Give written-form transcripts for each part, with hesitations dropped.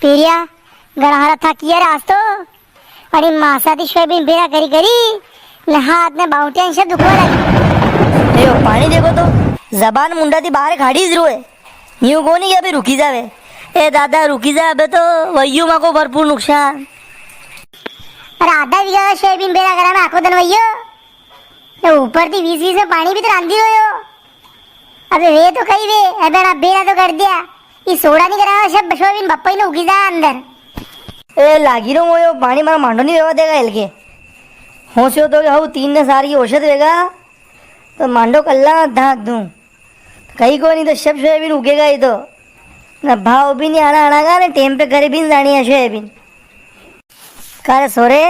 पेरिया गणहारा था किया रे आज तो आणि मासाती सोयाबीन बेरा करी करी न हाथ में बाउटियां से दुखवा लगी। ए पानी देखो तो जबान मुंडा थी बाहर खाड़ी जरूर है। यूं को नहीं कि अभी रुकी जावे। ए दादा रुकी जा अबे तो वय्यू मां को भरपूर नुकसान। अरे आधा बीघा सोयाबीन बेरा करा में आखो दिन वय्यो तो ऊपर थी 20 में पानी भी तो रांधी रहो। अबे वे तो कही वे अबे ना बेरा तो कर दिया ये सोडा नहीं करा सब सोयाबीन बप्पा ने उगी जा अंदर। ए लागी रो मोयो पानी मारा मांडो नहीं व्यवा देगा एलके होशियो तो हाउ 3 ने सारी औषध वेगा तो मांडो कल्ला धाक दूं कहीं को नहीं तो सब सोयाबीन उगेगा ही तो ना भाव भी नहीं आना आना का ना टेम पे करे भी जानी है सोयाबीन करे सोरे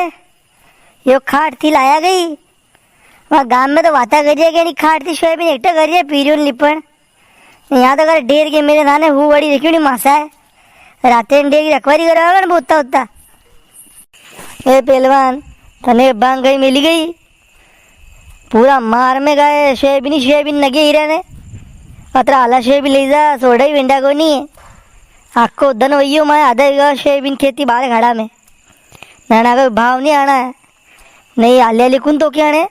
यो खाट थी लाया गई वहाँ गांव में तो वाता करिए कि नहीं खाट थी सोयाबीन एकटा करिए पीरियन लिपण यहाँ तो कर डेर के मेरे थाने हु बड़ी देखियो नहीं मासा है राते डेर की रखवारी कराओगे ना बोता होता। ए पहलवान तने बांग गई मिली गई पूरा मार में गए सोयाबीन नगे हीरा ने अतरा आला सोयाबीन ले जा सोडा ही वेंडा को नहीं है आखो धन वही मैं आधा बीघा सोयाबीन खेती बाहर खड़ा में नाना का भाव नहीं आना है नहीं आलिया लिखून तो क्या ने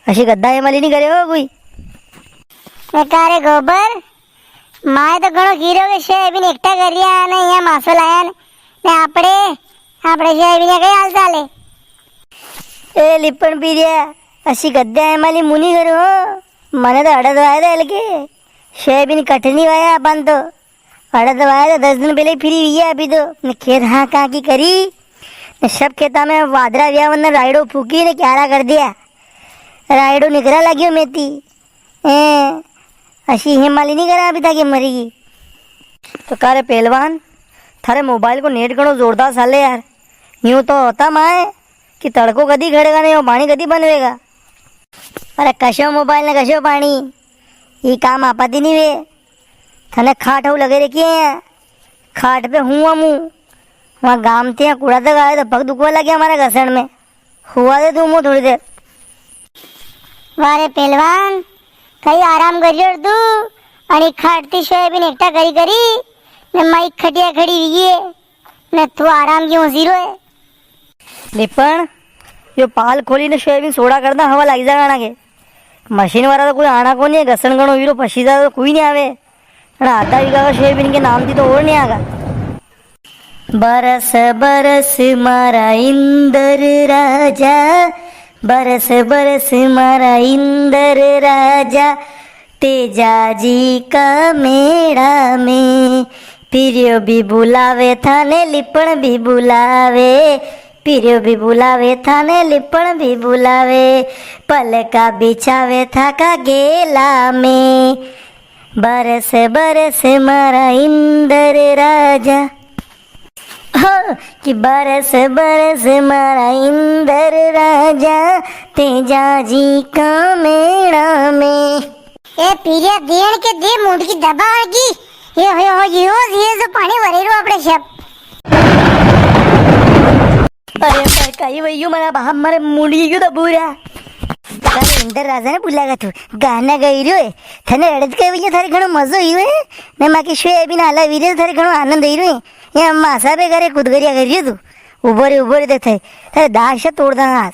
अशी गद्दा हेमाली नहीं करे हो कोई रे गोबर माए तो घणो हीरो के सोयाबीन एकटा करिया ने यहाँ मासो लाया ने आपड़े सोयाबीन कई हाल चाले ए लिपण पीरिया अशी गद्दा हेमाली मुनी करो हो मने तो अड़द वाया था लगे सोयाबीन कटनी वाया अपन तो अड़द वाया तो 10 दिन पहले फिरी हुई है अभी तो ने खेत हाँ कहाँ की करी ने सब खेता में वादरा व्या वरना राइडो फूकी ने क्यारा कर दिया राइडो निकरा लगी मेथी अशी हिमाली नहीं करा अभी तक मरेगी तो कारे पहलवान थारे मोबाइल को नेट करो जोरदार साले यार यूं तो होता माए कि तड़को कदी खड़ेगा नहीं वो पानी कदी बनवेगा अरे कशो मोबाइल ने कशो पानी ये काम आपाती नहीं वे थाने खाट हो लगे रखिए हैं खाट पे हुआ मुँह वहाँ गाम थे कूड़ा तक आए तो पग दुखवा लगे हमारे घसण में हुआ दे तू मुँह थोड़ी देर वारे पहलवान कई आराम करियो तू आणि खाटती सोयाबीन एकटा करी करी ने माई खटिया खड़ी हुई ने तू आराम क्यों जीरो है लिपण यो पाल खोली ने सोयाबीन सोडा करना हवा लग जाएगा ना के मशीन वाला तो कोई आना को नहीं है घसण गणो हीरो पसीदा तो कोई नहीं आवे आधा बीघा का सोयाबीन के नाम थी तो और नहीं आगा बरस बरस मारा इंदर राजा बरस बरस मारा इंदर राजा तेजा जी का मेड़ा में पिरियो भी बुलावे थाने लिपण भी बुलावे पिरियो भी बुलावे थाने लिपण भी बुलावे पल का बिछावे था का गेला में बरस बरस मारा इंदर राजा हो कि बरस बरस मारा इंदर राजा तेजा जी का मेड़ा में ए पीरिया देण के दे मुंड की दबाव की ये जो पानी भरे रो अपने सब अरे कहीं वही मना हमारे मुंडी क्यों तो पूरा अरे इंदर राजा ने बुलागा तू गाना गई रो थने अड़द के भैया थारे घणो मजो ही रे ने माके सोयाबीन आला वीरे थारे घणो आनंद ही रे ये मासा पे करे कुदगरिया करियो तू उबरे देते थारे दाश तोड़ दा आज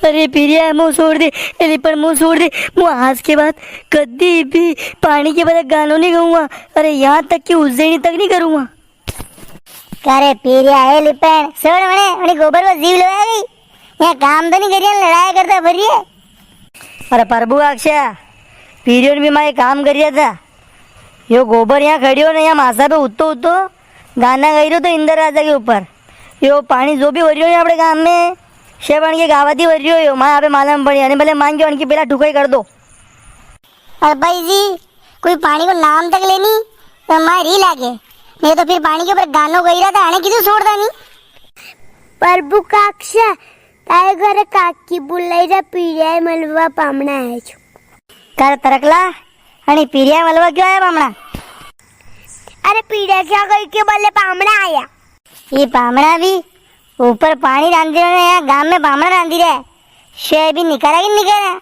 अरे पिरिया मुंह छोड़ दे एली पर मुंह छोड़ दे मुंह आज के बाद कभी भी पानी के बगैर गानो नहीं गाऊंगा अरे यहाँ तक कि उज्जैनी तक नहीं करूँगा करे पीरिया है लिपण सोड़ मने गोबर को जीव लगा गई यहाँ काम तो नहीं करिए लड़ाई करता भरिए अरे प्रभु अक्षय पीरियड भी मैं काम करिया था यो गोबर यहाँ खड़ी हो ना यहाँ मासा पे उतो गाना गई तो इंदर राजा के ऊपर यो पानी जो भी भरियो अपने गाँव में शेवण के गावती भरियो यो मैं यहाँ पे मालूम पड़ी अरे भले मांगे उनकी पहला ठुकाई कर दो और भाई जी कोई पानी को नाम तक लेनी तो मैं री लागे नहीं तो फिर पानी के ऊपर गानो गई रहा था आने की तो छोड़ता नहीं प्रभु काक्षा तारे घरे काकी बुलाई रा पीरिया मलवा पामणा आया छो कर तरकला आणि पीरिया मलवा क्यों आया पामणा अरे पीरिया क्या गई के बोले पामणा आया ये पामणा भी ऊपर पानी रांधी रहे यहाँ गांव में पामणा रांधी रहे सोयाबीन निकाला कि निकाला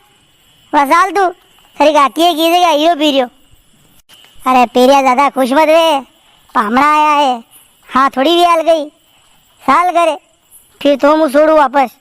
वसाल तू सारी काकी है की हीरो पीरियो अरे पीरिया ज्यादा खुश मत रे हमણાं आया है हाँ थोड़ी भी हाल गई साल करे फिर तो हूँ छोड़ू वापस